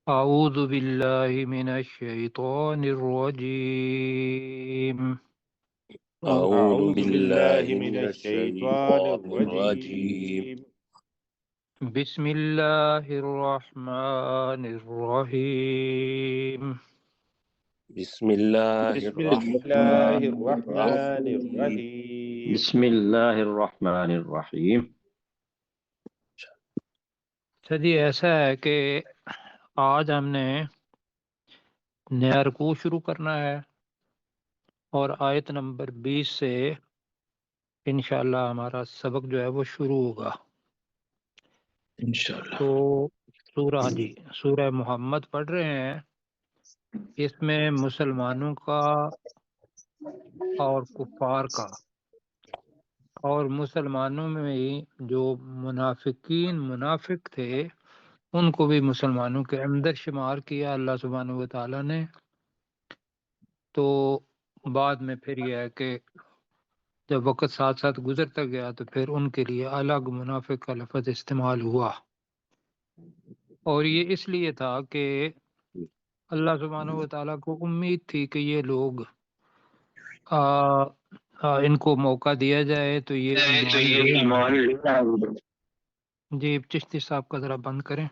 أعوذ بالله من الشيطان الرجيم أعوذ أعوذ بالله بالله من من الشيطان الشيطان الرجيم الرجيم. بسم الله الرحمن الرحيم بسم الله بسم الله الرحمن الرحمن الرحيم. الرحيم. بسم اللہ الرحمن الرحیم۔ چلیے ایسا ہے کہ آج ہم نے نیا رکوع شروع کرنا ہے اور آیت نمبر 20 سے انشاءاللہ ہمارا سبق جو ہے وہ شروع ہوگا۔ انشاءاللہ۔ تو سورہ محمد پڑھ رہے ہیں۔ اس میں مسلمانوں کا اور کفار کا اور مسلمانوں میں ہی جو منافق تھے ان کو بھی مسلمانوں کے اندر شمار کیا اللہ سبحانہ و تعالیٰ نے۔ تو بعد میں پھر یہ ہے کہ جب وقت ساتھ ساتھ گزرتا گیا تو پھر ان کے لیے الگ منافق کا لفظ استعمال ہوا، اور یہ اس لیے تھا کہ اللہ سبحانہ و تعالیٰ کو امید تھی کہ یہ لوگ ان کو موقع دیا جائے تو یہ ایمان لے آئیں گے۔ جی چشتی صاحب کا ذرا بند کریں۔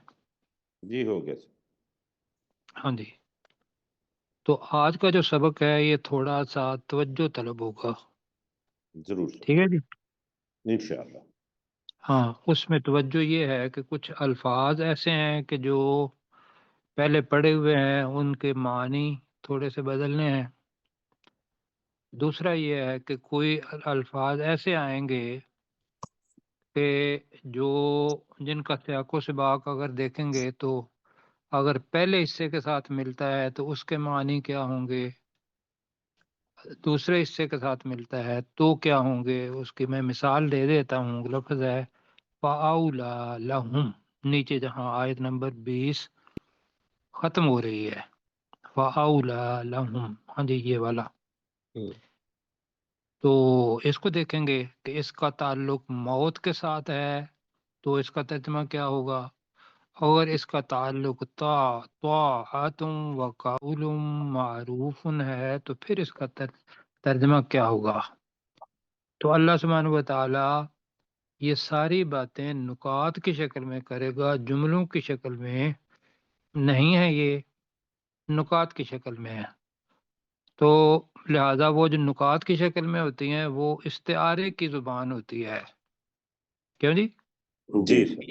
جی ہو گیا سر۔ ہاں جی، تو آج کا جو سبق ہے یہ تھوڑا سا توجہ طلب ہوگا، ضرور سر، ٹھیک ہے جی؟ انشاءاللہ۔ ہاں، اس میں توجہ یہ ہے کہ کچھ الفاظ ایسے ہیں کہ جو پہلے پڑھے ہوئے ہیں ان کے معنی تھوڑے سے بدلنے ہیں۔ دوسرا یہ ہے کہ کوئی الفاظ ایسے آئیں گے کہ جن کا سیاق و سباق اگر دیکھیں گے تو اگر پہلے حصے کے ساتھ ملتا ہے تو اس کے معنی کیا ہوں گے، دوسرے حصے کے ساتھ ملتا ہے تو کیا ہوں گے، اس کی میں مثال دے دیتا ہوں۔ لفظ ہے فَأَوْلَى لَهُمْ، نیچے جہاں آیت نمبر 20 ختم ہو رہی ہے، فَأَوْلَى لَهُمْ، ہاں جی یہ والا۔ تو اس کو دیکھیں گے کہ اس کا تعلق موت کے ساتھ ہے تو اس کا ترجمہ کیا ہوگا، اور اس کا تعلق طاعت و قول معروف ہے تو پھر اس کا ترجمہ کیا ہوگا۔ تو اللہ سبحانہ و تعالی یہ ساری باتیں نکات کی شکل میں کرے گا، جملوں کی شکل میں نہیں ہے، یہ نکات کی شکل میں ہے۔ تو لہذا وہ جو نکات کی شکل میں ہوتی ہیں وہ استعارے کی زبان ہوتی ہے، کیوں جی؟ جی سر۔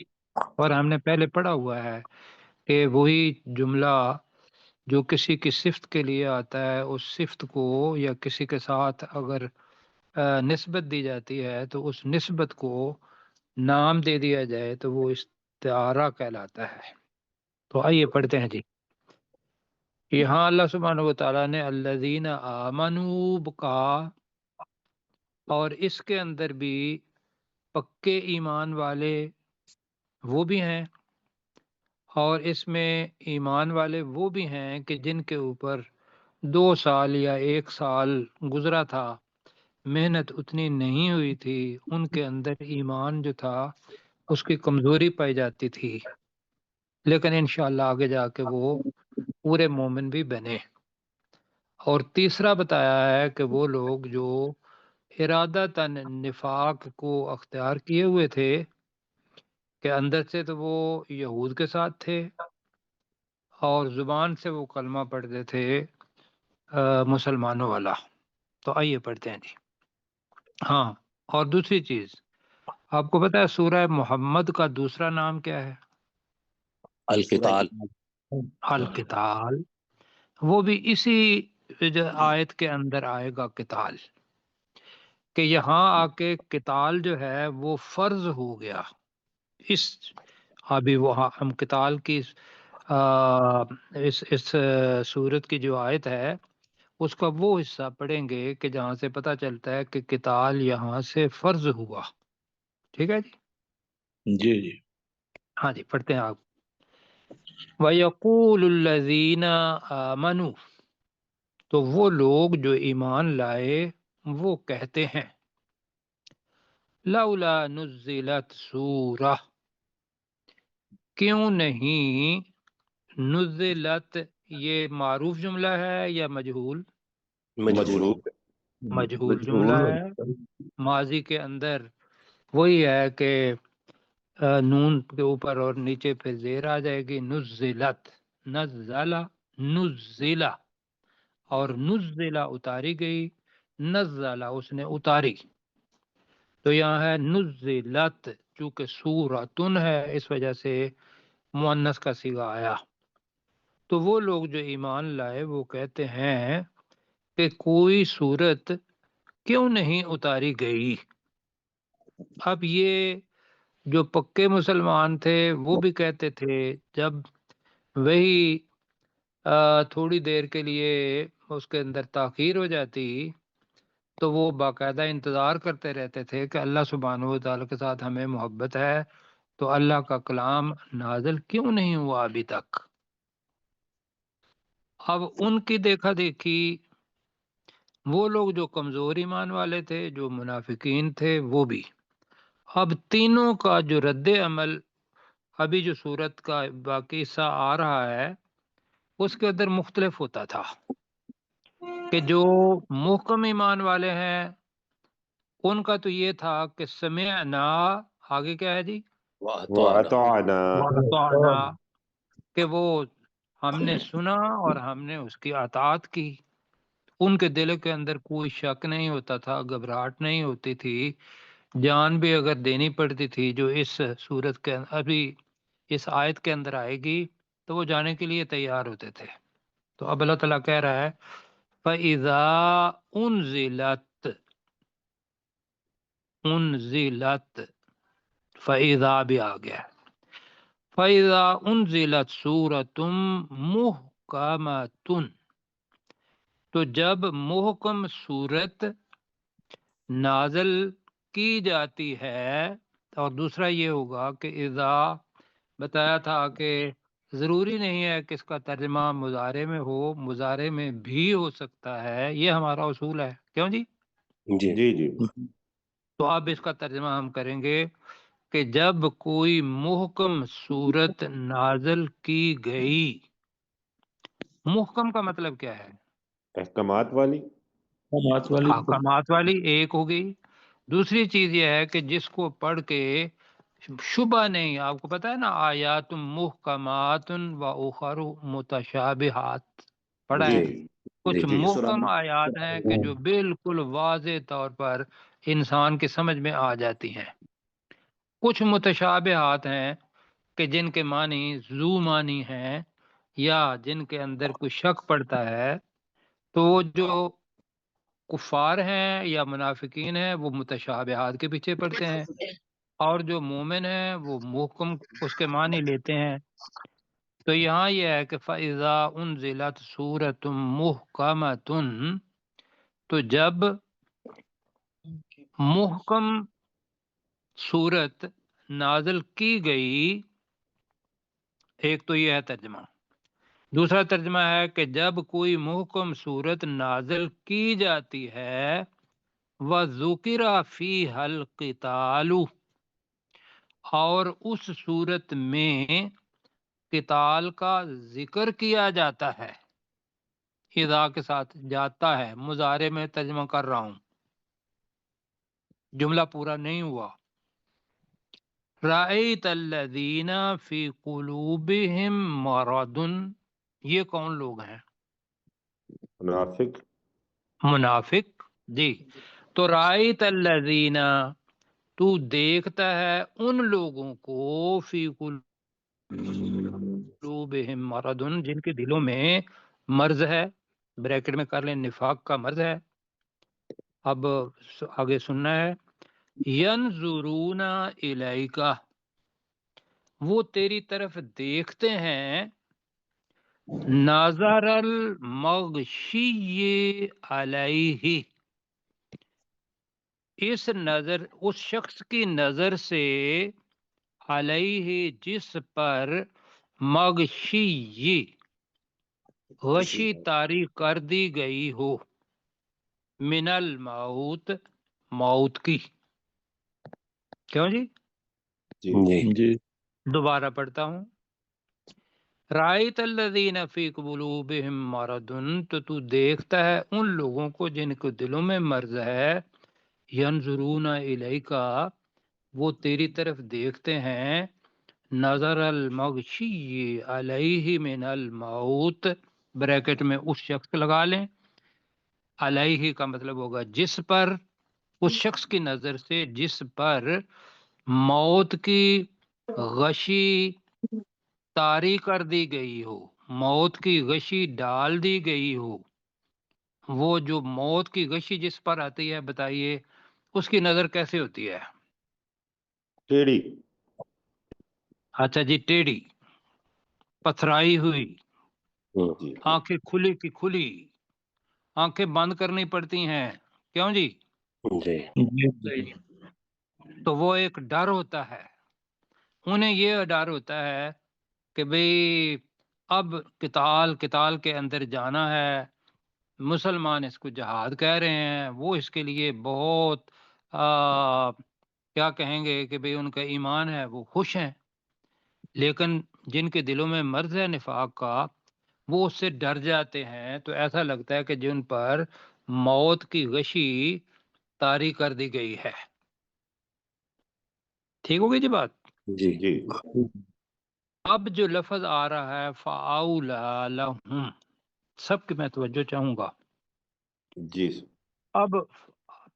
اور ہم نے پہلے پڑھا ہوا ہے کہ وہی جملہ جو کسی کی صفت کے لیے آتا ہے اس صفت کو یا کسی کے ساتھ اگر نسبت دی جاتی ہے تو اس نسبت کو نام دے دیا جائے تو وہ استعارہ کہلاتا ہے۔ تو آئیے پڑھتے ہیں جی۔ یہاں اللہ سبحانہ و تعالیٰ نے الذین آمنوا کہا، اور اس کے اندر بھی پکے ایمان والے وہ بھی ہیں، اور اس میں ایمان والے وہ بھی ہیں کہ جن کے اوپر 2 سال یا 1 سال گزرا تھا، محنت اتنی نہیں ہوئی تھی، ان کے اندر ایمان جو تھا اس کی کمزوری پائی جاتی تھی، لیکن انشاءاللہ آگے جا کے وہ پورے مومن بھی بنے۔ اور تیسرا بتایا ہے کہ وہ لوگ جو ارادتاً نفاق کو اختیار کیے ہوئے تھے کہ اندر سے تو وہ یہود کے ساتھ تھے اور زبان سے وہ کلمہ پڑھتے تھے مسلمانوں والا۔ تو آئیے پڑھتے ہیں جی۔ ہاں، اور دوسری چیز آپ کو پتا ہے سورہ محمد کا دوسرا نام کیا ہے؟ القتال۔ القتال، وہ بھی اسی آیت کے اندر آئے گا قتال، کہ یہاں آ کے قتال جو ہے وہ فرض ہو گیا۔ اس ابھی وہ ہم قتال کی اس سورت کی جو آیت ہے اس کا وہ حصہ پڑھیں گے کہ جہاں سے پتہ چلتا ہے کہ قتال یہاں سے فرض ہوا، ٹھیک ہے جی؟ جی جی۔ ہاں جی پڑھتے ہیں آپ۔ وَيَقُولُ الَّذِينَ آمَنُوا، تو وہ لوگ جو ایمان لائے وہ کہتے ہیں لولا نزلت سورہ، کیوں نہیں نزلت یہ معروف جملہ ہے یا مجہول؟ مجہول مجہول جملہ ہے۔ ماضی کے اندر وہی ہے کہ نون کے اوپر اور نیچے پہ زیر آ جائے گی، نزلت، نزلہ، نزلہ، اور نزلہ اتاری گئی، نزلہ اس نے اتاری، تو یہاں ہے نزلت، چونکہ سورتن ہے اس وجہ سے مؤنث کا صیغہ آیا۔ تو وہ لوگ جو ایمان لائے وہ کہتے ہیں کہ کوئی صورت کیوں نہیں اتاری گئی۔ اب یہ جو پکے مسلمان تھے وہ بھی کہتے تھے جب وہی تھوڑی دیر کے لیے اس کے اندر تاخیر ہو جاتی تو وہ باقاعدہ انتظار کرتے رہتے تھے کہ اللہ سبحانہ و تعالیٰ کے ساتھ ہمیں محبت ہے تو اللہ کا کلام نازل کیوں نہیں ہوا ابھی تک۔ اب ان کی دیکھا دیکھی وہ لوگ جو کمزور ایمان والے تھے، جو منافقین تھے، وہ بھی اب تینوں کا جو رد عمل ابھی جو صورت کا باقی حصہ آ رہا ہے اس کے اندر مختلف ہوتا تھا کہ جو محکم ایمان والے ہیں ان کا تو یہ تھا کہ سمعنا، آگے کیا ہے جی، وَأَطَعْنَا، وَأَطَعْنَا، کہ وہ ہم نے سنا اور ہم نے اس کی اطاعت کی۔ ان کے دل کے اندر کوئی شک نہیں ہوتا تھا، گھبراہٹ نہیں ہوتی تھی، جان بھی اگر دینی پڑتی تھی جو اس صورت کے ابھی اس آیت کے اندر آئے گی تو وہ جانے کے لیے تیار ہوتے تھے۔ تو اب اللہ تعالیٰ کہہ رہا ہے فَإِذَا أُنزِلَتْ، انزلت، فَإِذَا بھی آ گیا، فَإِذَا أُنزِلَتْ سُورَةٌ مُحْكَمَةٌ، تو جب محکم صورت نازل کی جاتی ہے، اور دوسرا یہ ہوگا کہ اذا بتایا تھا کہ ضروری نہیں ہے کہ اس کا ترجمہ مضارع میں ہو، مضارع میں بھی ہو سکتا ہے، یہ ہمارا اصول ہے، کیوں جی؟ جی جی جی تو اب اس کا ترجمہ ہم کریں گے کہ جب کوئی محکم صورت نازل کی گئی، محکم کا مطلب کیا ہے؟ احکامات والی، احکامات والی ایک ہو گئی، دوسری چیز یہ ہے کہ جس کو پڑھ کے شبہ نہیں، آپ کو پتہ ہے نا آیات محکمات و اخر متشابہات پڑھا جی ہے، جی کچھ جی محکم آیات ہیں کہ جو بالکل واضح طور پر انسان کی سمجھ میں آ جاتی ہیں، کچھ متشابہات ہیں کہ جن کے معنی ذو معنی ہیں یا جن کے اندر کوئی شک پڑتا ہے، تو وہ جو کفار ہیں یا منافقین ہیں وہ متشابہات کے پیچھے پڑتے ہیں، اور جو مومن ہیں وہ محکم اس کے معنی لیتے ہیں۔ تو یہاں یہ ہے کہ فَإِذَا أُنزِلَتْ سُورَةٌ مُحْكَمَةٌ، تو جب محکم صورت نازل کی گئی، ایک تو یہ ہے ترجمہ، دوسرا ترجمہ ہے کہ جب کوئی محکم صورت نازل کی جاتی ہے وَذُكِرَ فِيهَا الْقِتَالُ، اور اس صورت میں قتال کا ذکر کیا جاتا ہے، اذا کے ساتھ جاتا ہے، مضارع میں ترجمہ کر رہا ہوں، جملہ پورا نہیں ہوا۔ رَأَيْتَ الَّذِينَ فِي قُلُوبِهِم مَرَضٌ، یہ کون لوگ ہیں؟ منافق، منافق، جی۔ تو رَأَيْتَ الَّذِينَ، تو دیکھتا ہے ان لوگوں کو فی قلوبہم مرض، جن کے دلوں میں مرض ہے، بریکٹ میں کر لیں نفاق کا مرض ہے۔ اب آگے سننا ہے، ینظرون الیک، وہ تیری طرف دیکھتے ہیں، نظر المغشی علیہ، اس نظر اس شخص کی نظر سے، علیہ جس پر، مغشی غشی طاری کر دی گئی ہو، من الموت موت کی، کیوں جی؟ جی جی جی دوبارہ پڑھتا ہوں، رائت الذین فی قلوبہم مرض، تو دیکھتا ہے ان لوگوں کو جن کے دلوں میں مرض ہے، ینظرون الیک، وہ تیری طرف دیکھتے ہیں، نظر المغشی علیہ من الموت، بریکٹ میں اس شخص لگا لیں، علیہ کا مطلب ہوگا جس پر، اس شخص کی نظر سے جس پر موت کی غشی طاری کر دی گئی ہو، موت کی غشی ڈال دی گئی ہو۔ وہ جو موت کی غشی جس پر آتی ہے، بتائیے اس کی نظر کیسے ہوتی ہے؟ ٹیڑھی۔ اچھا جی، ٹیڑھی، پتھرائی ہوئی، جی آنکھیں کھلی کی کھلی، آنکھیں بند کرنی پڑتی ہیں، کیوں جی؟ جی تو وہ ایک ڈر ہوتا ہے، انہیں یہ ڈر ہوتا ہے کہ بھئی اب قتال کے اندر جانا ہے، مسلمان اس کو جہاد کہہ رہے ہیں، وہ اس کے لیے بہت کیا کہیں گے کہ بھئی ان کا ایمان ہے، وہ خوش ہیں، لیکن جن کے دلوں میں مرض ہے نفاق کا، وہ اس سے ڈر جاتے ہیں، تو ایسا لگتا ہے کہ جن پر موت کی غشی طاری کر دی گئی ہے۔ ٹھیک ہوگی جی بات؟ جی جی اب جو لفظ آ رہا ہے فَأَوْلَى لَهُمْ، سب کی میں توجہ چاہوں گا۔ جی اب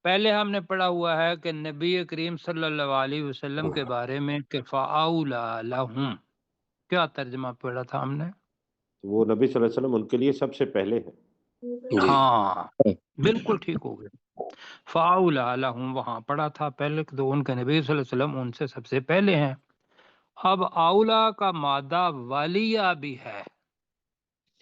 پہلے ہم نے پڑھا ہوا ہے کہ نبی کریم صلی اللہ علیہ وسلم کے بارے میں کہ فَأَوْلَى لَهُمْ، کیا ترجمہ پڑھا تھا ہم نے؟ وہ نبی صلی اللہ علیہ وسلم ان کے لیے سب سے پہلے ہیں۔ جی ہاں بالکل ٹھیک ہو گئے، فَأَوْلَى لَهُمْ وہاں پڑھا تھا پہلے، تو ان کے نبی صلی اللہ علیہ وسلم ان سے سب سے پہلے ہیں۔ اب اولا کا مادہ والیہ بھی ہے،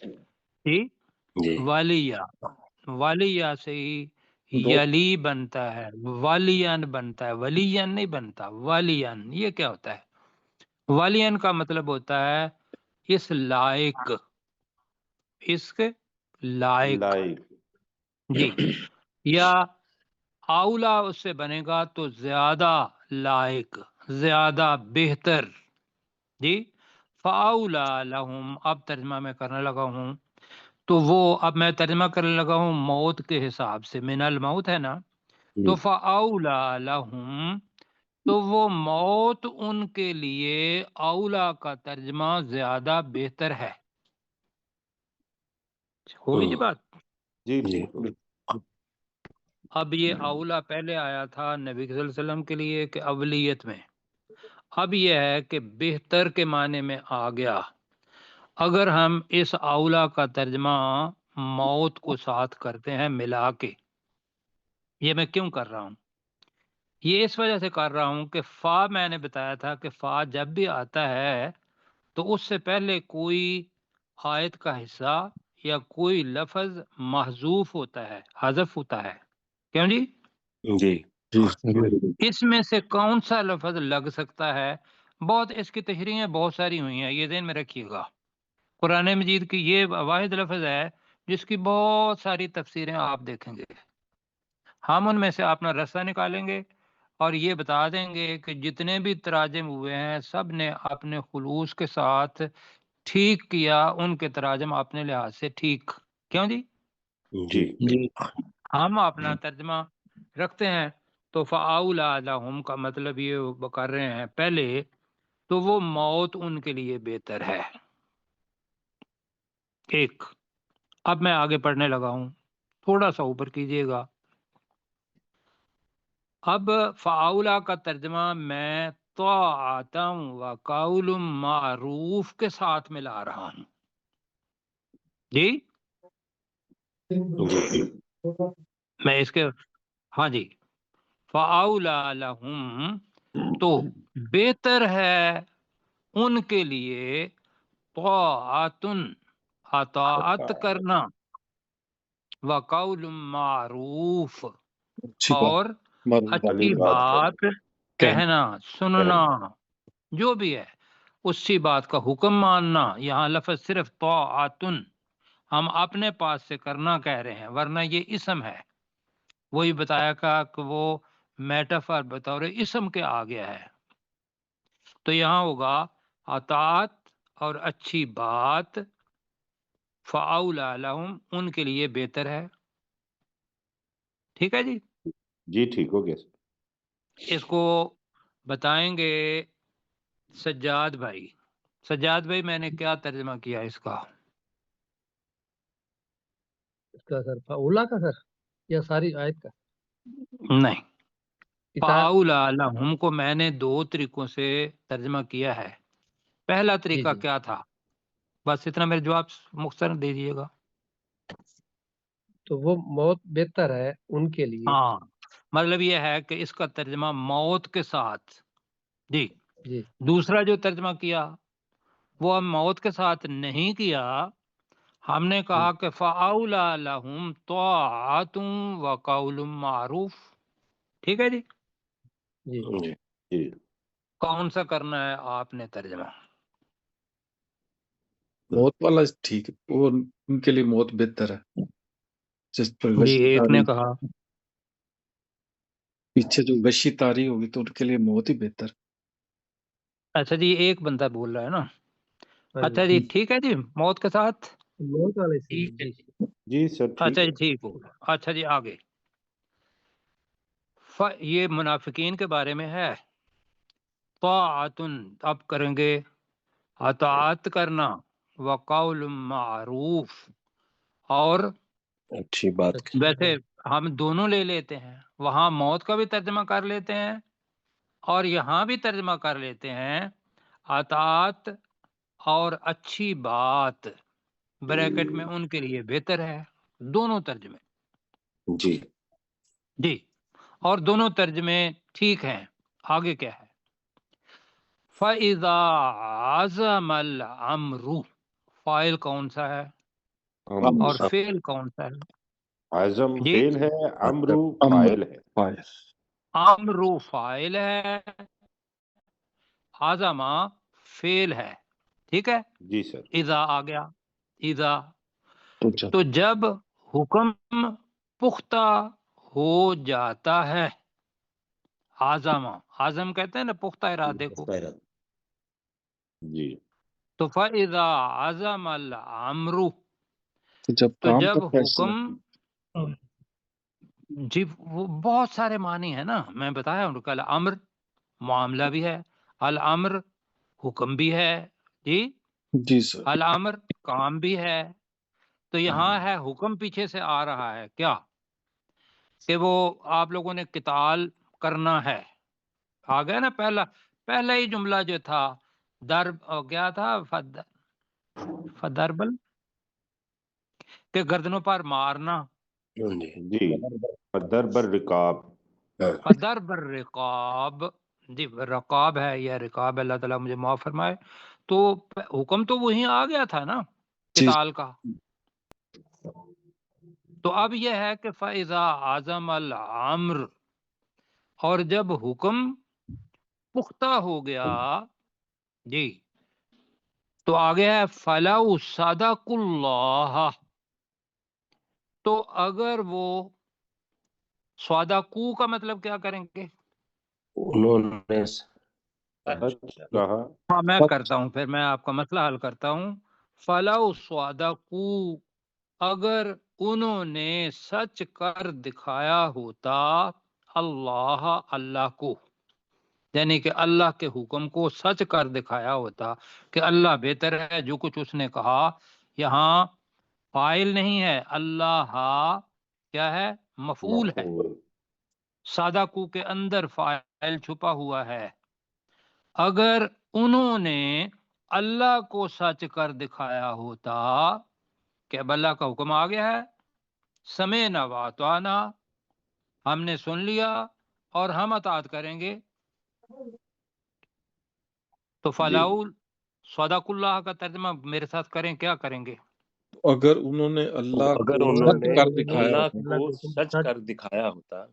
ٹھیک، جی والیہ سے ہی یلی بنتا ہے، والین بنتا ہے، ولین نہیں بنتا، والین۔ یہ کیا ہوتا ہے؟ والین کا مطلب ہوتا ہے اس لائق، اس کے لائق، لائق۔ جی، یا اولا اس سے بنے گا تو زیادہ لائق، زیادہ بہتر، جی۔ فَأَوْلَى لَهُمْ، اب ترجمہ میں کرنے لگا ہوں، تو وہ اب میں ترجمہ کرنے لگا ہوں موت کے حساب سے، من الموت ہے نا، تو فَأَوْلَى لَهُمْ، تو وہ موت ان کے لیے، اولا کا ترجمہ زیادہ بہتر ہے۔ ہوگی جی بات؟ جی جی بالکل۔ اب یہ اولا پہلے آیا تھا نبی صلی اللہ علیہ وسلم کے لیے کہ اولیت میں، اب یہ ہے کہ بہتر کے معنی میں آ گیا۔ اگر ہم اس اولا کا ترجمہ موت کو ساتھ کرتے ہیں ملا کے، یہ میں کیوں کر رہا ہوں؟ یہ اس وجہ سے کر رہا ہوں کہ فا، میں نے بتایا تھا کہ فا جب بھی آتا ہے تو اس سے پہلے کوئی آیت کا حصہ یا کوئی لفظ محذوف ہوتا ہے، حذف ہوتا ہے، کیوں جی؟ جی اس میں سے کون سا لفظ لگ سکتا ہے؟ بہت اس کی تشریحیں بہت ساری ہوئی ہیں، یہ ذہن میں رکھیے گا۔ قرآن مجید کی یہ واحد لفظ ہے جس کی بہت ساری تفسیریں آپ دیکھیں گے، ہم ان میں سے اپنا رستہ نکالیں گے اور یہ بتا دیں گے کہ جتنے بھی تراجم ہوئے ہیں سب نے اپنے خلوص کے ساتھ ٹھیک کیا، ان کے تراجم اپنے لحاظ سے ٹھیک، کیوں جی؟ جی ہم اپنا ترجمہ رکھتے ہیں، تو فَأَوْلَى لَهُمْ کا مطلب یہ کر رہے ہیں پہلے، تو وہ موت ان کے لیے بہتر ہے۔ ایک، اب میں آگے پڑھنے لگا ہوں، تھوڑا سا اوپر کیجئے گا۔ اب فَأَوْلَى کا ترجمہ میں طاعتم و قول معروف کے ساتھ ملا رہا ہوں، جی میں اس کے، ہاں جی، فَأَوْلَى لَهُمْ تو بہتر ہے ان کے لیے، طاعتن اطاعت کرنا، وقول معروف اور بھلی اچھی بات بات کہنا، سننا، جو بھی ہے اسی بات کا حکم ماننا۔ یہاں لفظ صرف طاعتن ہم اپنے پاس سے کرنا کہہ رہے ہیں، ورنہ یہ اسم ہے، وہی بتایا کہ وہ میٹافر بطور اسم کے آ گیا ہے، تو یہاں ہوگا اطاعت اور اچھی بات فَأَوْلَىٰ لَهُمْ ان کے لیے بہتر ہے. ٹھیک ہے جی. جی ٹھیک ہو گیا سر. اس کو بتائیں گے سجاد بھائی. سجاد بھائی میں نے کیا ترجمہ کیا اس کا؟ اس کا سر فاولا کا سر یا ساری آیت کا؟ نہیں، فَأَوْلَىٰ لَهُمْ کو میں نے دو طریقوں سے ترجمہ کیا ہے. پہلا طریقہ کیا تھا؟ بس اتنا میرے جواب مختصر دے دیجیے گا. تو وہ موت بہتر ہے ان کے لیے. ہاں، مطلب یہ ہے کہ اس کا ترجمہ موت کے ساتھ. جی. دوسرا جو ترجمہ کیا وہ ہم موت کے ساتھ نہیں کیا، ہم نے کہا کہ فَأَوْلَىٰ لَهُمْ طَاعَةٌ وَقَوْلٌ مَّعْرُوف. ٹھیک ہے جی. جی جی کون سا کرنا ہے آپ نے ترجمہ؟ موت والا ٹھیک ہے، وہ ان کے لیے موت بہتر ہے. جس پر جی ایک نے کہا پیچھے جو وحشی تاری ہوگی تو ان کے لیے موت ہی بہتر. اچھا جی ایک بندہ بول رہا ہے نا. اچھا جی ٹھیک ہے جی موت کے ساتھ. موت والے جی سر ٹھیک اچھا ہے. جی ٹھیک ہو. اچھا جی آگے یہ منافقین کے بارے میں ہے. طاعتن اب کریں گے اطاعت کرنا، وقول معروف اور اچھی بات. ویسے ہم دونوں لے لیتے ہیں، وہاں موت کا بھی ترجمہ کر لیتے ہیں اور یہاں بھی ترجمہ کر لیتے ہیں. اطاعت اور اچھی بات بریکٹ میں ان کے لیے بہتر ہے. دونوں ترجمے جی جی، اور دونوں ترجمے ٹھیک ہیں. آگے کیا ہے؟ فَإِذَا عَزَمَ الْأَمْرُ فاعل کون سا ہے اور فعل کون سا ہے؟ عزم جی فعل ہے، امرو فاعل ہے. امرو فاعل ہے، عزمہ فعل ہے. ٹھیک ہے. جی سر. اذا آ گیا. اذا تو جب حکم پختہ ہو جاتا ہے. عزم کہتے ہیں نا پختہ ارادے کو. جی تو فَإِذَا عَزَمَ الْأَمْرُ تو کام جب کا فیصلہ حکم جی وہ بہت سارے معنی ہیں نا، میں بتایا ہوں کل. امر معاملہ بھی ہے، الامر حکم بھی ہے. جی جی سر. الامر کام بھی ہے. تو یہاں ہے حکم پیچھے سے آ رہا ہے کیا کہ وہ آپ لوگوں نے قتال کرنا ہے. آ گیا نا پہلا ہی جملہ جو تھا درب کیا تھا فدربل کہ گردنوں پر مارنا. جی در بر رکاب. فدرب الرقاب جی رقاب ہے یا رقاب، اللہ تعالیٰ مجھے معاف فرمائے. تو حکم تو وہیں آ گیا تھا نا قتال کا. تو اب یہ ہے کہ فَإِذَا عَزَمَ الْأَمْرُ اور جب حکم پختہ ہو گیا جی تو آگے ہے فَلَوْ صَدَقُوا اللَّهَ تو اگر وہ صَدَقُوا کا مطلب کیا کریں گے؟ انہوں نے سچ کہا. ہاں میں کرتا ہوں، پھر میں آپ کا مسئلہ حل کرتا ہوں. فَلَوْ صَدَقُوا اگر انہوں نے سچ کر دکھایا ہوتا اللہ کو، یعنی کہ اللہ کے حکم کو سچ کر دکھایا ہوتا کہ اللہ بہتر ہے جو کچھ اس نے کہا. یہاں فاعل نہیں ہے، اللہ کیا ہے؟ مفعول ہے. صادقو کے اندر فاعل چھپا ہوا ہے. اگر انہوں نے اللہ کو سچ کر دکھایا ہوتا کہ اب اللہ کا حکم آ گیا ہے، سمعنا واطعنا ہم نے سن لیا اور ہم اطاعت کریں گے، تو فلاؤ صدق اللہ کا ترجمہ میرے ساتھ کریں، کیا کریں گے؟ اگر انہوں نے اللہ کو سچ کر دکھایا اللہ ہوتا. کو سچ کر دکھایا ہوتا.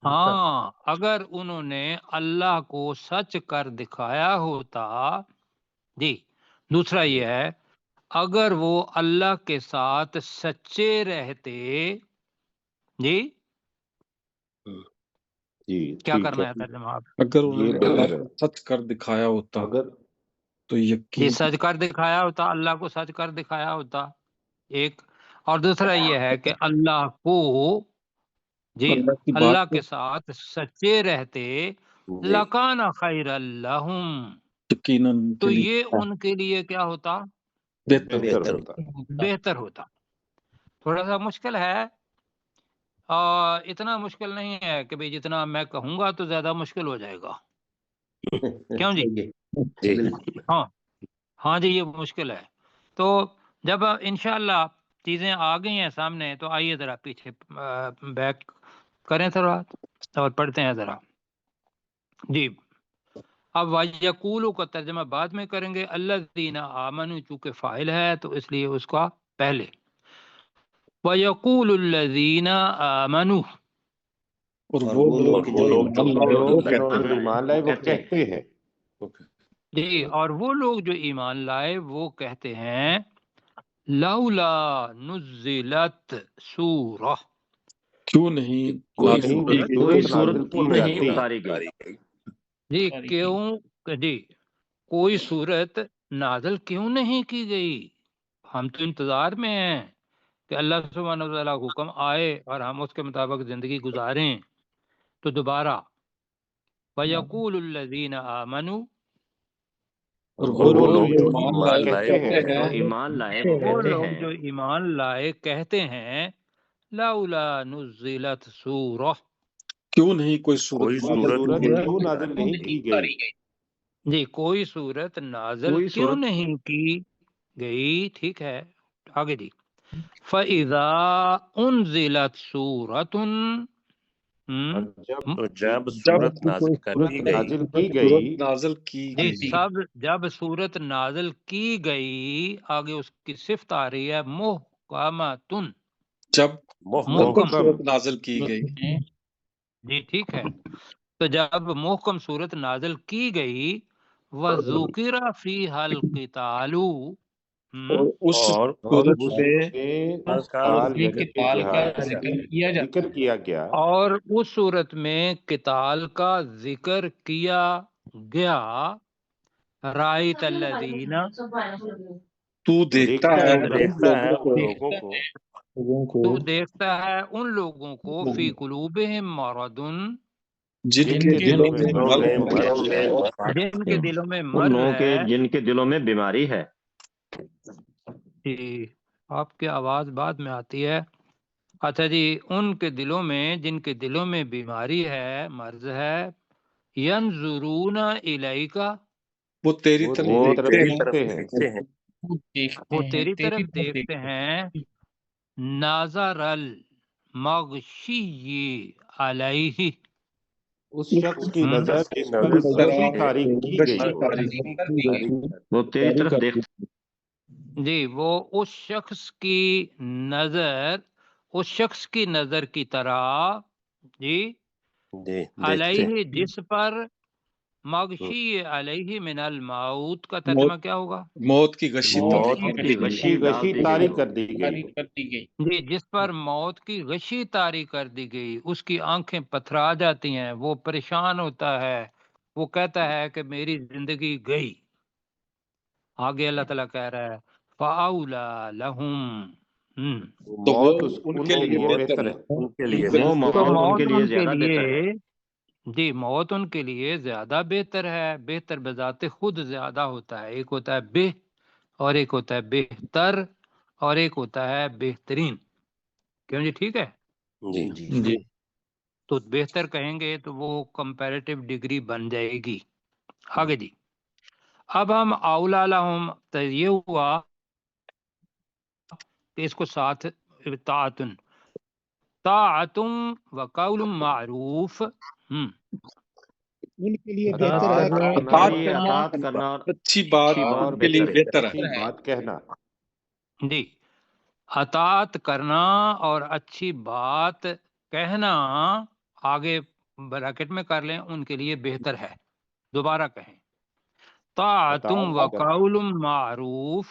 ہاں اگر انہوں نے اللہ کو سچ کر دکھایا ہوتا. جی دوسرا یہ ہے اگر وہ اللہ کے ساتھ سچے رہتے. جی جی کیا ٹھیک کرنا ہے. ہے ترجمہ آپ؟ اگر انہوں یہ نے اللہ بہتر کو ہے. سچ کر دکھایا ہوتا اگر تو یہ یقین سچ کر دکھایا ہوتا، اللہ کو سچ کر دکھایا ہوتا ایک، اور دوسرا یہ ہے کہ اللہ کو جی اللہ کی بات اللہ کو کے ساتھ سچے رہتے، جی لکان خیر لہم، یقیناً ان کے تو لیے یہ ان کے لیے کیا ہوتا؟ بہتر بہتر بہتر ہوتا بہتر ہوتا۔ تھوڑا سا مشکل ہے، اور اتنا مشکل نہیں ہے کہ بھئی جتنا میں کہوں گا تو زیادہ مشکل ہو جائے گا، کیوں جی؟ جی ہاں ہاں جی، یہ مشکل ہے۔ تو جب انشاءاللہ چیزیں آ گئی ہیں سامنے تو آئیے ذرا پیچھے بیک کریں تھوڑا اور پڑھتے ہیں ذرا جی۔ اب وَيَقُولُ کا ترجمہ بعد میں کریں گے، الذین آمنوا چونکہ فاعل ہے تو اس لیے اس کا پہلے، وَيَقُولُ الَّذِينَ آمَنُوا، اور اور وہ وہ لوگ لوگ جو جو ایمان لائے وہ ایمان کہتے جنہوں نے ہیں ایمان لائے وہ کہتے ہیں جی، اور وہ لوگ جو ایمان لائے وہ کہتے ہیں لولا نزلت سورہ، کیوں نہیں کوئی نازل کی صورت گئی کوئی صورت صورت نازل کیوں کی نہیں جاتی اتاری گئی؟ جی کیوں جی کوئی صورت نازل کیوں نہیں کی گئی؟ ہم تو انتظار میں ہیں کہ اللہ سبحانہ و تعالیٰ کا حکم آئے اور ہم اس کے مطابق زندگی گزاریں۔ تو دوبارہ وَيَقُولُ الَّذِينَ آمَنُوا، اور اور وہ وہ لوگ لوگ جو جو ایمان ایمان لائے لائے کہتے کہتے ہیں جو ایمان لائے وہ وہ کہتے لوگ ہیں جو ایمان لائے کہتے ہیں لولا نزلت سورہ، کیوں نہیں کوئی صورت کوئی نازل صورت کی صورت گئی کیوں نازل نہیں کی گئی جی کوئی صورت نازل کوئی کیوں صورت نہیں کی گئی، ٹھیک ہے آگے جی۔ فَإِذَا أُنزِلَتْ سُورَةٌ، اور جب تو جب جب صورت نازل کر صورت دی گئی نازل کی صورت گئی نازل کی جی گئی جب صورت نازل کی گئی، آگے اس کی صفت آ رہی ہے محکمۃ، جب محکم محکم، محکم صورت نازل کی گئی جی ٹھیک ہے۔ تو جب محکم صورت نازل کی گئی، وَذُكِرَ فِيهَا الْقِتَالُ، اور اس اور صورت اس میں میں قتال قتال یعنی کہ جہاد اچھا ذکر کیا گیا اور اس صورت میں قتال کا ذکر کیا گیا، رائت الذین، تو دیکھتا دیکھتا ہے ہے تو ان ان دیکھتا ہے لوگوں ان لوگوں کو تو دیکھتا ہے ان لوگوں کو فی قلوبہم مرض، جن جن کے کے دلوں دلوں میں میں دلوں مرض میں ہے مرض ہے، جن کے دلوں میں ان مرض لوگوں کے ہے۔ جن کے دلوں میں بیماری ہے۔ جی آپ کی آواز بعد میں آتی ہے، اچھا جی، ان کے دلوں میں جن کے دلوں میں بیماری ہے، مرض ہے، ینظرون الیک، وہ تیری وہ طرف وہ تیری طرف دیکھتے تیری ہیں طرف دیکھتے ہیں دیکھتے ہیں، وہ تیری طرف دیکھتے ہیں، ناظر المغشی علیہ، اس شخص کی ہم، نظر شخص کی جس پر نظر غشی تاریخ کی غشی گئی ہو تاریخ وہ تیری طرف دیکھتے جی وہ اس شخص کی نظر، اس شخص کی نظر کی طرح، جی جی دیکھتے علیہ ہیں۔ جس پر، مغشی علیہ من الموت کا موت ترجمہ کیا ہوگا؟ موت کی غشی موت تاریخ کی کی ڈال غشی دی گئی طاری ہو، کر دی گئی ہو جی جس پر موت کی غشی طاری کر دی گئی، اس کی آنکھیں پتھرا جاتی ہیں، وہ پریشان ہوتا ہے، وہ کہتا ہے کہ میری زندگی گئی۔ آگے اللہ تعالیٰ کہہ رہا ہے فَأَوْلَى لَهُمْ، تو وہ موت ان ان کے کے لیے لیے بہتر بہتر ہے ہے ان کے لیے وہ بہتر تو ہے۔ موت ان کے موت لیے ان کے زیادہ بہتر ہے۔ لیے، جی موت ان کے لیے زیادہ بہتر ہے، بہتر بذات خود زیادہ ہوتا ہے، ایک ہوتا ہے بہ اور ایک ہوتا ہے بہتر اور ایک ہوتا ہے بہترین، کیوں جی ٹھیک ہے؟ جی جی تو بہتر کہیں گے تو وہ کمپیریٹیو ڈگری بن جائے گی۔ آگے جی، اب ہم اولا لہم، تو یہ ہوا کہ اس کو ساتھ طاعتن، طاعتم و قول معروف، ان کے لیے بہتر ہے اطاعت کہ ان کے اطاعت لیے کرنا اطاعت کرنا اور اچھی بات اچھی بات ان کے لیے بہتر ہے۔ بہتر ہے اچھی بات کہنا جی اطاعت کرنا اور اچھی بات کہنا، آگے بریکٹ میں کر لیں، ان کے لیے بہتر ہے، دوبارہ کہیں طاعتم و اطاعت کرنا قول معروف،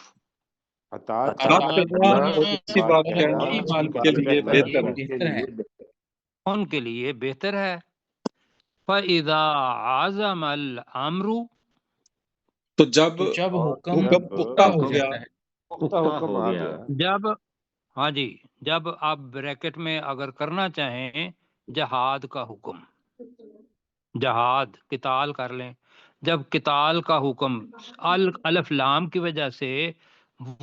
اطاعت اطاعت کرنا اطاعت کرنا کرنا اور اچھی اچھی بات بات کہنا کہنا اچھی ان کے بات لیے کہنا بہتر ہے۔ ان کے لیے بہتر ان کے لیے بہتر ہے۔ فَإِذَا عَزَمَ الْأَمْرُ، تو جب اور حکم جب پختہ ہو گیا پختہ حکم آ گیا جب ہاں جی جب آپ بریکٹ میں اگر کرنا چاہیں جہاد کا حکم، جہاد قتال کر لیں، جب قتال کا حکم الف لام کی وجہ سے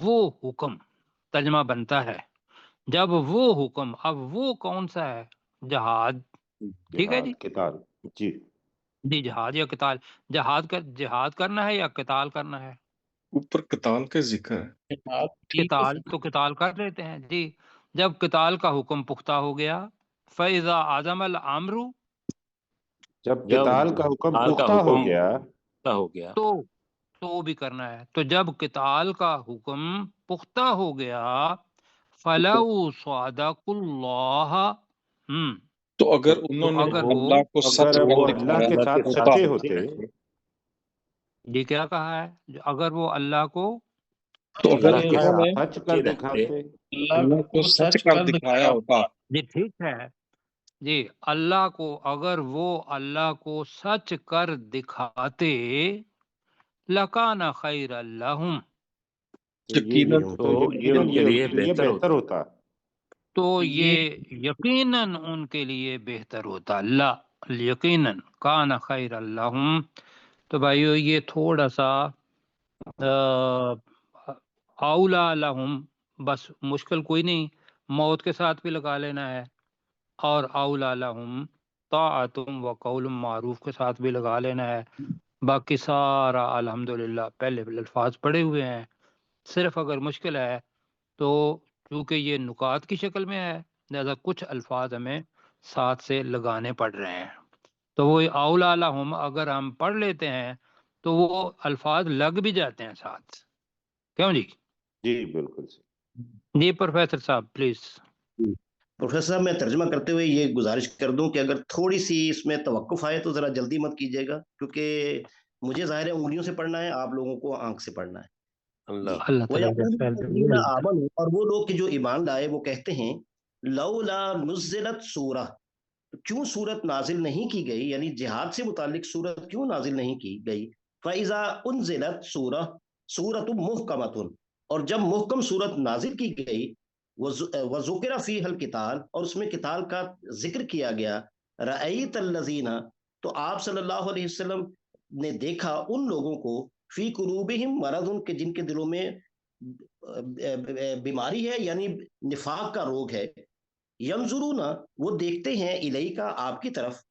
وہ حکم ترجمہ بنتا ہے، جب وہ حکم، اب وہ کون سا ہے؟ جہاد، ٹھیک ہے جی، قتال، جی جی جہاد یا قتال، جہاد کرنا ہے یا قتال کرنا ہے؟ اوپر قتال کا ذکر ہے۔ قتال تو قتال کر لیتے ہیں جی۔ جب قتال کا حکم پختہ ہو گیا، فَإِذَا عَزَمَ الْأَمْرُ، جب قتال کا حکم پختہ ہو گیا تو بھی کرنا ہے، تو جب قتال کا حکم پختہ ہو گیا فَلَوْ صَدَقُوا اللَّهَ، تو اگر انہوں نے اگر وہ اللہ کو سچ اگر وہ کر اللہ دکھایا کے ساتھ ہوتا سچے ہوتے یہ کیا کہا ہے؟ اگر وہ اللہ کو تو اگر انہوں نے سچ کر دکھاتے اللہ کو سچ کر دکھایا ہوتا جی ٹھیک ہے جی، اللہ کو اگر وہ اللہ کو سچ کر دکھاتے لَكَانَ خَيْرًا لَهُمْ، یقیناً تو یہ ان کے لیے بہتر ہوتا۔ تو یہ یقیناً ان کے لیے بہتر ہوتا، اللہ یقیناً کان خیر اللہم۔ تو بھائیو یہ تھوڑا سا اولا لہم، بس مشکل کوئی نہیں، موت کے ساتھ بھی لگا لینا ہے، اور اولا لہم طاعت و قول معروف کے ساتھ بھی لگا لینا ہے۔ باقی سارا الحمدللہ پہلے الفاظ پڑے ہوئے ہیں، صرف اگر مشکل ہے تو کیونکہ یہ نکات کی شکل میں ہے لہذا کچھ الفاظ ہمیں ساتھ سے لگانے پڑ رہے ہیں، تو وہ اولا لہم اگر ہم پڑھ لیتے ہیں تو وہ الفاظ لگ بھی جاتے ہیں ساتھ، کیوں جی؟ جی بالکل جی پروفیسر صاحب پلیز۔ پروفیسر صاحب میں ترجمہ کرتے ہوئے یہ گزارش کر دوں کہ اگر تھوڑی سی اس میں توقف آئے تو ذرا جلدی مت کیجیے گا، کیونکہ مجھے ظاہر ہے انگلیوں سے پڑھنا ہے، آپ لوگوں کو آنکھ سے پڑھنا ہے۔ اللہ تعالیٰ اور وہ لوگ جو ایمان لائے وہ کہتے ہیں لولا نزلت سورہ، کیوں سورت نازل نہیں کی گئی، یعنی جہاد سے متعلق سورت کیوں نازل نہیں کی گئی؟ فَإِذَا أُنزِلَتْ سورۃ محکمۃ، اور جب محکم سورت نازل کی گئی، وَذُكِرَ فِيهَا الْقِتَالُ، اور اس میں قتال کا ذکر کیا گیا، رَأَيْتَ الَّذِينَ، تو آپ صلی اللہ علیہ وسلم نے دیکھا ان لوگوں کو، فی قلوبہم مرض، کے جن کے دلوں میں بیماری ہے، یعنی نفاق کا روگ ہے، ینظرون، وہ دیکھتے ہیں، الیکا، آپ کی طرف،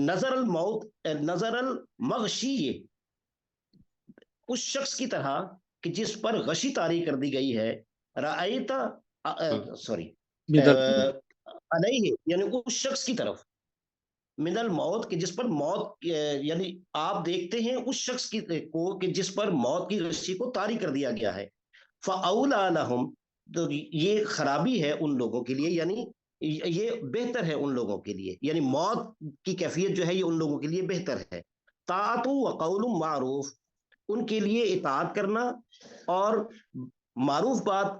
نظر الموت، نظر المغشی، اس شخص کی طرح کہ جس پر غشی طاری کر دی گئی ہے، رأیتا، سوری علیہ، یعنی اس شخص کی طرف، من الموت، کہ جس پر موت، یعنی آپ دیکھتے ہیں اس شخص کو کہ جس پر موت کی غشی کو طاری کر دیا گیا ہے، فَأَوْلَىٰ لَهُمْ، تو یہ خرابی ہے ان لوگوں کے لیے، یعنی یہ بہتر ہے ان لوگوں کے لیے، یعنی موت کی کیفیت جو ہے یہ ان لوگوں کے لیے بہتر ہے، طاعت و قول معروف، ان کے لیے اطاعت کرنا اور معروف بات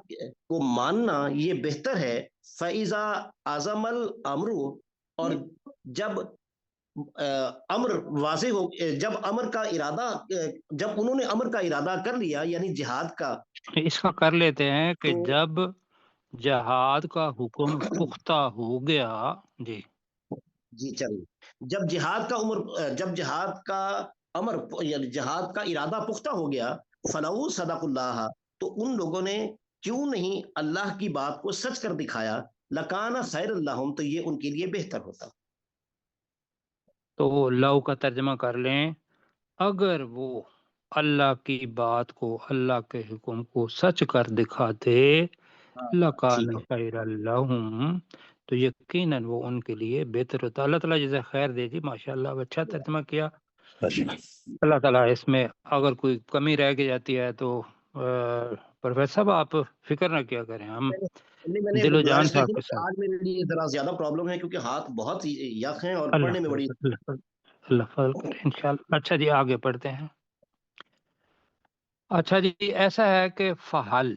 کو ماننا یہ بہتر ہے، فَإِذَا عَزَمَ الْأَمْرُ، اور جب امر واضح ہو، جب امر کا ارادہ، جب انہوں نے امر کا ارادہ کر لیا، یعنی جہاد کا، اس کا کر لیتے ہیں کہ تو جب جہاد کا حکم پختہ ہو گیا، جی جی چلیے، جب جہاد کا جب جہاد کا امر، یعنی جہاد کا ارادہ پختہ ہو گیا، فلو صدق اللہ، تو ان لوگوں نے کیوں نہیں اللہ کی بات کو سچ کر دکھایا، لکان خیر اللہم، تو یہ ان کے لیے بہتر ہوتا۔ تو لو کا ترجمہ کر لیں، اگر وہ اللہ کی بات کو، اللہ کے حکم کو سچ کر دکھاتے، لَكَانَ ٹھیک ہے، خَيْرًا لَهُمْ، تو یقیناً وہ ان کے لیے بہتر ہوتا۔ اللہ تعالیٰ جزا خیر دے جی، ماشاءاللہ اچھا ترجمہ کیا۔ اللہ تعالیٰ اس میں اگر کوئی کمی رہ کے جاتی ہے تو پروفیسر صاحب آپ فکر نہ کیا کریں، ہم میں نے دل و جان گزارش سے کی آپ تھی کے کہ ساتھ۔ آج میرے لیے ذرا زیادہ پرابلم ہے کیونکہ ہاتھ بہت یک ہیں اور اللہ پڑھنے میں بڑی، اللہ فضل کرے انشاءاللہ۔ اچھا جی آگے پڑھتے ہیں۔ اچھا جی ایسا ہے کہ فحل،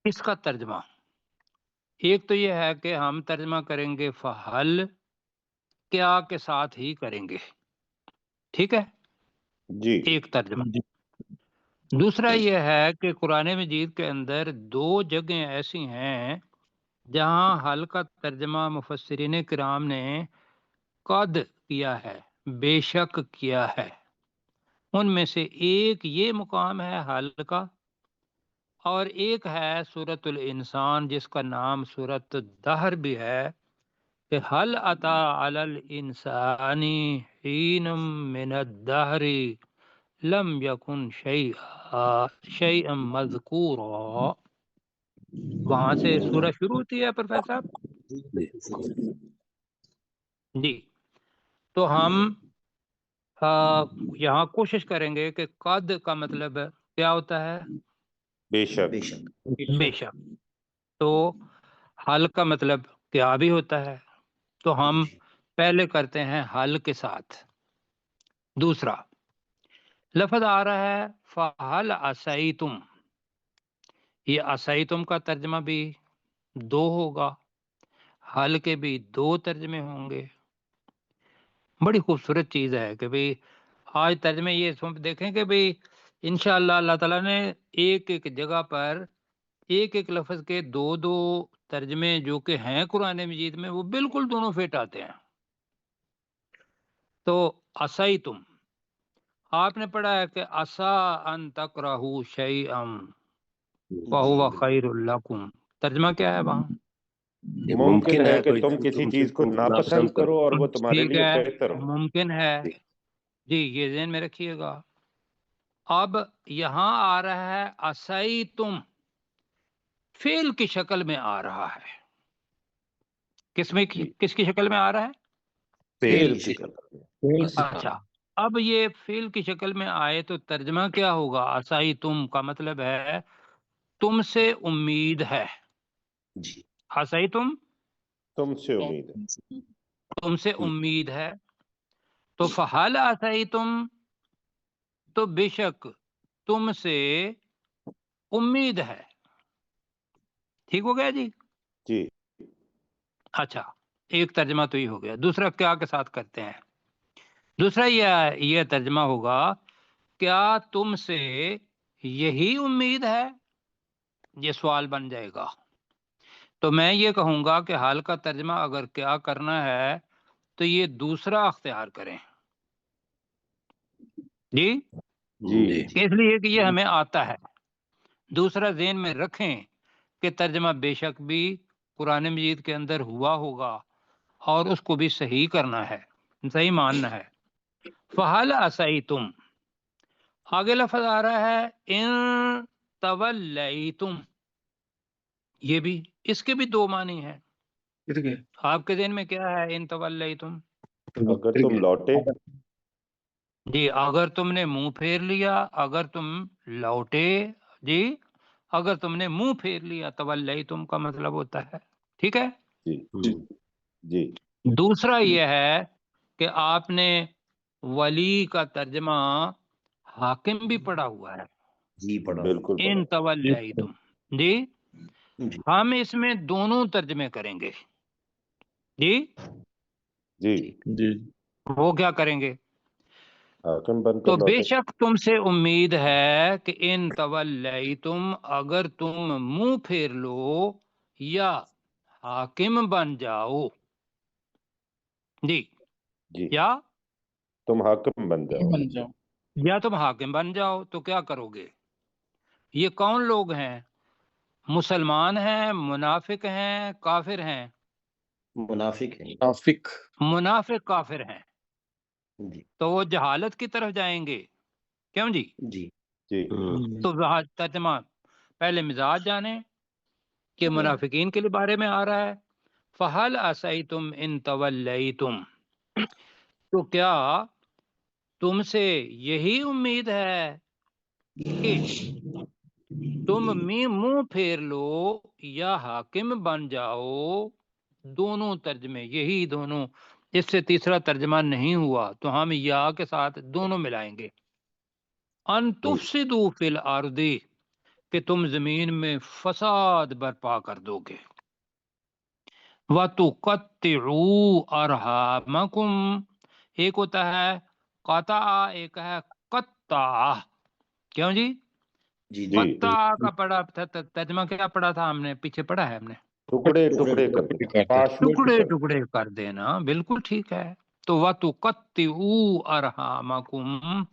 اس کا ترجمہ ایک تو یہ ہے کہ ہم ترجمہ کریں گے فحل، کیا کے ساتھ ہی کریں گے. ٹھیک ہے، جی ایک ترجمہ. دوسرا یہ ہے کہ قرآن مجید کے اندر 2 جگہیں ایسی ہیں جہاں حل کا ترجمہ مفسرین کرام نے قد کیا ہے، بے شک کیا ہے. ان میں سے ایک یہ مقام ہے حل کا، اور ایک ہے سورۃ الانسان جس کا نام سورۃ الدہر بھی ہے، کہ حل اتا علی الانسان حین من الدہر لم یکن شیئا مذکورا. وہاں سے سورہ شروع ہوتی ہے پروفیسر صاحب. جی، تو ہم یہاں کوشش کریں گے کہ قد کا مطلب کیا ہوتا ہے؟ بے شک. بے شک. بے شک. تو حل کا مطلب کیا بھی ہوتا ہے. تو ہم پہلے کرتے ہیں حل کے ساتھ. دوسرا لفظ آ رہا ہے فَهَلْ عَصَيْتُمْ. یہ عَصَيْتُمْ کا ترجمہ بھی 2 ہوگا، حل کے بھی 2 ترجمے ہوں گے. بڑی خوبصورت چیز ہے کہ بھئی آج ترجمے یہ دیکھیں کہ بھئی انشاءاللہ اللہ تعالیٰ نے ایک ایک جگہ پر ایک ایک لفظ کے 2 ترجمے جو کہ ہیں قرآن مجید میں وہ بالکل دونوں فٹ آتے ہیں. تو عصیتم آپ نے پڑھا ہے کہ عسا ان تکرہو شیئا وہو خیر لکم. ترجمہ کیا ہے وہاں؟ ممکن ہے کہ تم کسی چیز کو ناپسند کرو اور وہ تمہارے ٹھیک لیے ہے، بہتر ہو. ممکن ہے. جی یہ ذہن میں رکھیے گا. اب یہاں آ رہا ہے عصیتم، فعل کی شکل میں آ رہا ہے. کس کی شکل میں آ رہا ہے؟ فعل کی شکل. اچھا، اب یہ فعل کی شکل میں آئے تو ترجمہ کیا ہوگا؟ عصیتم کا مطلب ہے تم سے امید ہے. جی. عصیتم تم سے امید ہے. تم سے امید ہے. تو فَهَلْ عَصَيْتُمْ تو بے شک تم سے امید ہے. ٹھیک ہو گیا جی؟ جی اچھا، ایک ترجمہ تو یہ ہو گیا. دوسرا کیا کے ساتھ کرتے ہیں؟ دوسرا یہ ترجمہ ہوگا کیا تم سے یہی امید ہے. یہ سوال بن جائے گا. تو میں یہ کہوں گا کہ حال کا ترجمہ اگر کیا کرنا ہے تو یہ دوسرا اختیار کریں. جی جی اس لیے کہ یہ ہمیں آتا ہے. دوسرا ذہن میں رکھیں کہ ترجمہ بے شک بھی قرآن مجید کے اندر ہوا ہوگا اور اس کو بھی صحیح کرنا ہے، صحیح ماننا ہے. فَهَلْ عَصَيْتُمْ آگے لفظ آ رہا ہے ان تولیتم. یہ بھی اس کے بھی 2 معنی ہیں. آپ کے ذہن میں کیا ہے ان تولیتم؟ اگر تم لوٹے. جی اگر تم نے منہ پھیر لیا، اگر تم لوٹے. جی اگر تم نے منہ پھیر لیا تولیتم کا مطلب ہوتا ہے. ٹھیک ہے. جی جی. دوسرا یہ ہے کہ آپ نے ولی کا ترجمہ حاکم بھی پڑھا ہوا ہے. جی پڑھا. بالکل ان پڑھا. تولیتم. جی جی. ہم اس میں دونوں ترجمے کریں گے. جی جی جی وہ کیا کریں گے؟ حاکم بن تو کر بے لوٹے. شک تم سے امید ہے کہ ان تولیتم اگر تم منہ پھیر لو یا حاکم بن جاؤ. جی جی یا تم حاکم بن جاؤ. یا تم حاکم بن جاؤ تو کیا کرو گے؟ یہ کون لوگ ہیں؟ مسلمان ہیں، منافق ہیں، کافر ہیں؟ منافق ہے. منافق کافر ہیں جی. تو وہ جہالت کی طرف جائیں گے. کیوں جی؟ جی. جی تو ترجمہ پہلے مزاج جانیں کہ منافقین کے بارے میں آ رہا ہے. فَهَلْ عَصَيْتُمْ إِن تَوَلَّيْتُمْ تو کیا تم سے یہی امید ہے کہ تم منہ پھیر لو یا حاکم بن جاؤ. دونوں ترجمے یہی دونوں، اس سے تیسرا ترجمہ نہیں ہوا تو ہم یا کے ساتھ دونوں ملائیں گے. ان تفسدوا فی الارض کہ تم زمین میں فساد برپا کر دو گے. وَتُقَطِّعُوا أَرْحَامَكُمْ، ایک ہوتا ہے قطع، ایک ہے قطع. کیوں جی؟ جی جی قطع کا پڑھا ترجمہ کیا پڑھا تھا ہم نے؟ پیچھے پڑھا ہے ہم نے ٹکڑے ٹکڑے کر دینا، پاشنٹ ٹکڑے کر ٹکڑے کر دینا. بالکل ٹھیک ہے. تو وَتُقَطِّعُوا أَرْحَامَكُمْ،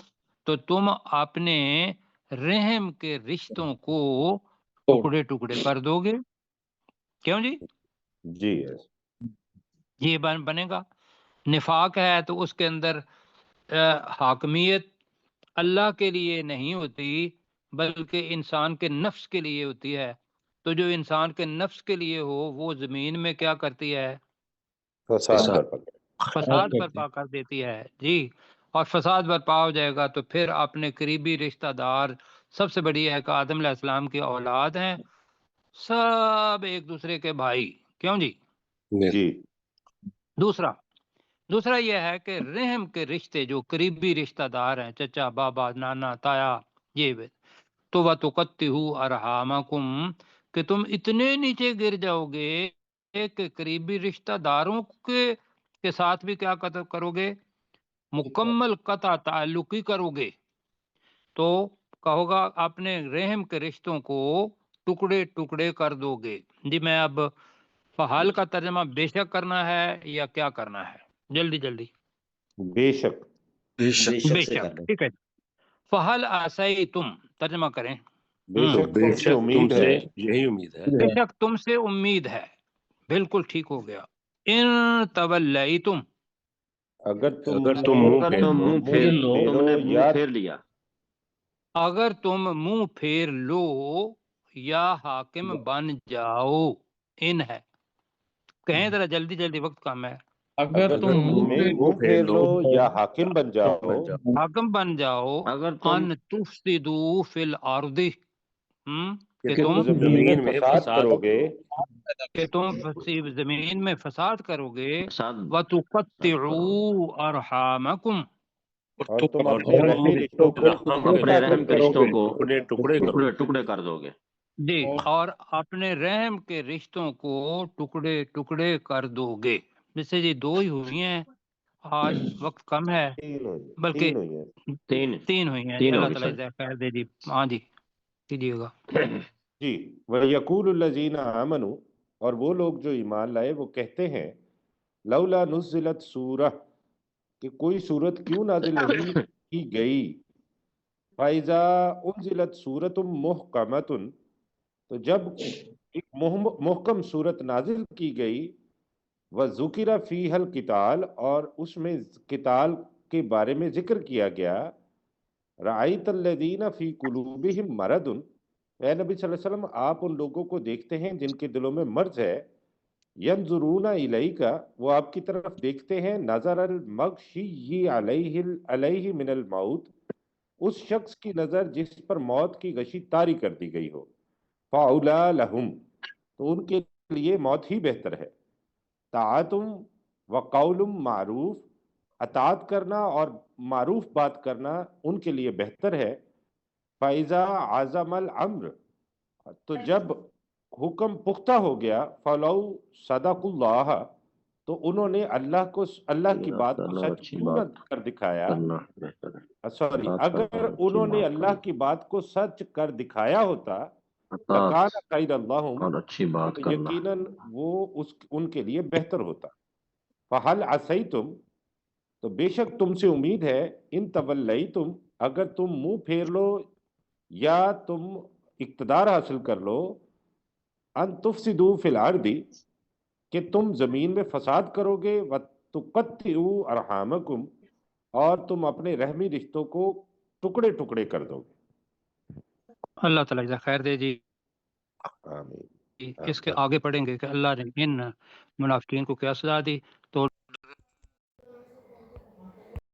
تو تم اپنے رحم کے رشتوں کو ٹکڑے ٹکڑے کر دو گے. کیوں جی؟ جی یہ بنے گا. نفاق ہے تو اس کے اندر حاکمیت اللہ کے لیے نہیں ہوتی بلکہ انسان کے نفس کے لیے ہوتی ہے. تو جو انسان کے نفس کے لیے ہو وہ زمین میں کیا کرتی ہے؟ فساد برپا فساد برپا کر دیتی ہے. جی. اور فساد برپا ہو جائے گا تو پھر اپنے قریبی رشتہ دار، سب سے بڑی ہے کہ آدم علیہ السلام کی اولاد ہیں، سب ایک دوسرے کے بھائی. کیوں جی؟ جی دوسرا یہ ہے کہ رحم کے رشتے جو قریبی رشتہ دار ہیں، چچا، بابا، نانا، تایا، یہ تو وَتُقَطِّعُوا أَرْحَامَكُمْ، کہ تم اتنے نیچے گر جاؤ گے کہ قریبی رشتہ داروں کے ساتھ بھی کیا کرو گے؟ مکمل قطع تعلقی کرو گے. تو کہو گا اپنے رحم کے رشتوں کو ٹکڑے ٹکڑے کر دو گے. جی میں اب فحال کا ترجمہ بے شک کرنا ہے یا کیا کرنا ہے؟ جلدی جلدی. بے شک بے سے کر شک، لیں. ٹھیک ہے. فحل عصیتم، ترجمہ کریں. بے شک تم سے امید ہے، یہی امید ہے. بے شک تم سے امید ہے. بالکل ٹھیک ہو گیا. ان تولیتم، اگر تم اگر تم منہ پھیر لو، تم نے منہ یا پھیر لیا. اگر تم منہ پھیر لو یا حاکم بن جاؤ. ان ہے، کہیں ذرا جلدی جلدی، وقت کم ہے. اگر تم منہ پھیر لو یا حاکم بن جاؤ، حاکم بن جاؤ. اگر تم ان تفسدوا فی الارض، کہ کہ تم تم زمین میں فساد کرو گے، زمین میں فساد کرو گے. فساد وَتُقَطِّعُوا أَرْحَامَكُمْ، اور تم اپنے رحمی رشتوں کو ٹکڑے اپنے رحم کے رشتوں کو ٹکڑے ٹکڑے کرو. ٹکڑے ٹکڑے کر دو گے. جی، اور اپنے رحم کے رشتوں کو ٹکڑے ٹکڑے کر دو گے. جس سے جی دو ہی ہوئی ہیں آج، وقت کم ہے، بلکہ تین ہوئی ہیں. تین ہوئی ہیں. تین اللہ ہوگی تعالیٰ سر. جزاک خیر دے. جی ہاں جی کیجیے گا. جی وَيَقُولُ الَّذِينَ آمَنُوا، اور وہ لوگ جو ایمان لائے وہ کہتے ہیں لولا نزلت سورہ، کہ کوئی صورت کیوں نازل نہیں کی گئی. فَإِذَا أُنزِلَتْ سُورَةٌ مُحْكَمَةٌ، تو جب ایک محکم صورت نازل کی گئی، وَذُكِرَ فِيهَا الْقِتَالُ، اور اس میں قتال کے بارے میں ذکر کیا گیا. رَأَيْتَ الَّذِينَ فِي قُلُوبِهِمْ مَرَضٌ، اے نبی صلی اللہ علیہ وسلم آپ ان لوگوں کو دیکھتے ہیں جن کے دلوں میں مرض ہے. ينظرون الیک، وہ آپ کی طرف دیکھتے ہیں، نظر المغشی علیہ من الموت، اس شخص کی نظر جس پر موت کی غشی طاری کر دی گئی ہو. فاولی لہم، تو ان کے لیے موت ہی بہتر ہے. طاعتم وقول معروف، اطاعت کرنا اور معروف بات کرنا ان کے لیے بہتر ہے. فَإِذَا عَزَمَ الْأَمْرُ، تو جب حکم پختہ ہو گیا، فَلَوْ صَدَقُ اللَّهَ، تو انہوں نے اللہ کی بات کو سچ اچھی کیوں نہ بات کر دکھایا. کرنا بہتر ہے. سوری، بات اگر کرنا اچھی انہوں نے بات اللہ کرنا. کی بات کو سچ کر دکھایا ہوتا، اطاعت لَكَانَ خَيْرًا لَهُمْ، اور اچھی بات تو کرنا. یقیناً وہ ان کے لیے بہتر ہوتا. فَهَلْ عَسَيْتُمْ، تو بے شک تم سے امید ہے، ان تولیتم، اگر تم منہ پھیر لو یا تم اقتدار حاصل کر لو، ان تفسدوا فی الارض، کہ تم زمین میں فساد کرو گے، وتقطعوا ارحامکم، اور تم اپنے رحمی رشتوں کو ٹکڑے ٹکڑے کر دو گے. اللہ تعالیٰ جزاک خیر دے. جی آمین. اس کے آگے پڑھیں گے کہ اللہ نے ان منافقین کو کیا سزا دی. تو